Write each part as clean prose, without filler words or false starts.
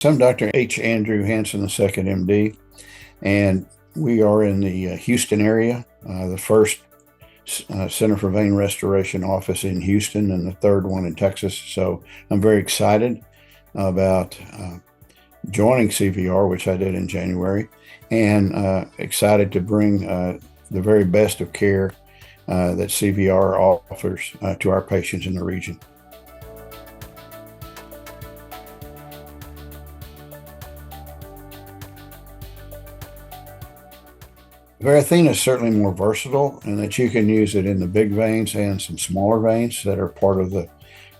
I'm Dr. H. Andrew Hansen, II, MD, and we are in the Houston area, the first Center for Vein Restoration office in Houston and the third one in Texas. So I'm very excited about joining CVR, which I did in January, and excited to bring the very best of care that CVR offers to our patients in the region. Varithena is certainly more versatile in that you can use it in the big veins and some smaller veins that are part of the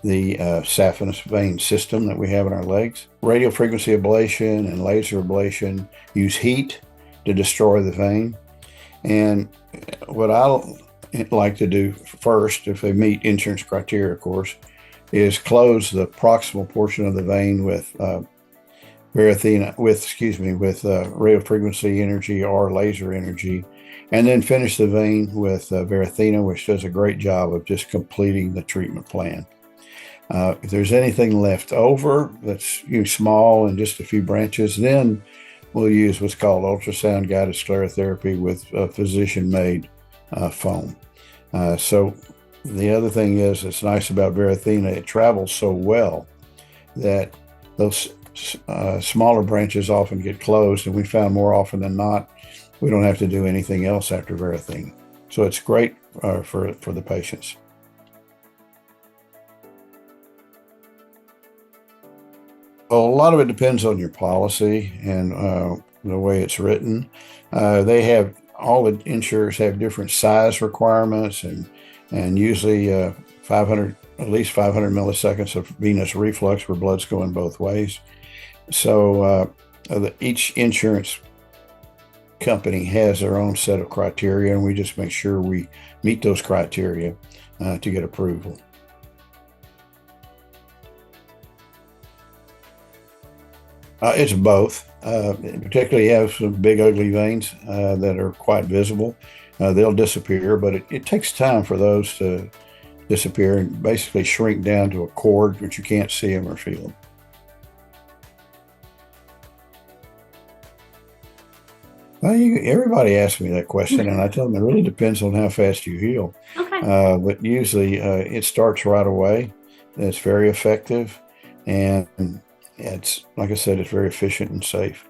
saphenous vein system that we have in our legs. Radiofrequency ablation and laser ablation use heat to destroy the vein. And what I like to do first, if they meet insurance criteria, of course, is close the proximal portion of the vein with Varithena with radiofrequency energy or laser energy, and then finish the vein with Varithena, which does a great job of just completing the treatment plan. If there's anything left over that's small and just a few branches, then we'll use what's called ultrasound guided sclerotherapy with physician-made foam. So the other thing is, it's nice about Varithena, it travels so well that those smaller branches often get closed, and we found more often than not we don't have to do anything else after Varithena. So it's great for the patients. Well, a lot of it depends on your policy and the way it's written. They have, all the insurers have different size requirements, and usually 500, at least 500 milliseconds of venous reflux where blood's going both ways. So each insurance company has their own set of criteria, and we just make sure we meet those criteria to get approval. It's both. Particularly, you have some big ugly veins that are quite visible. They'll disappear, but it takes time for those to disappear and basically shrink down to a cord, which you can't see them or feel them. Well, everybody asks me that question, and I tell them it really depends on how fast you heal. Okay. But usually it starts right away. It's very effective, and it's, like I said, it's very efficient and safe.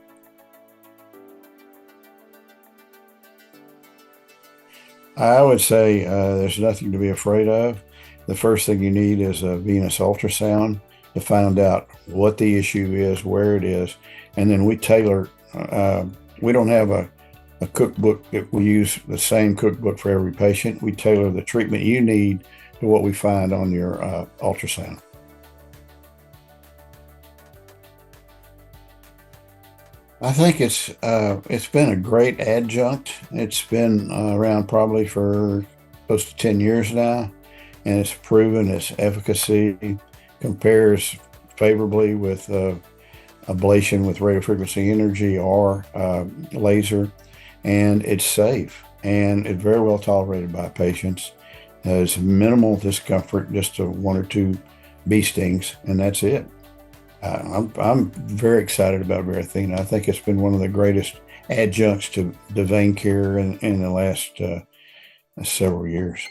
I would say there's nothing to be afraid of. The first thing you need is a venous ultrasound to find out what the issue is, where it is, and then we tailor. We don't have a cookbook that we use the same cookbook for every patient. We tailor the treatment you need to what we find on your ultrasound. I think it's been a great adjunct. It's been around probably for close to 10 years now, and it's proven its efficacy, compares favorably with ablation with radiofrequency energy or laser, and it's safe, and it's very well tolerated by patients. Has minimal discomfort, just one or two bee stings, and that's it. I'm very excited about Varithena. I think it's been one of the greatest adjuncts to the vein care in the last several years.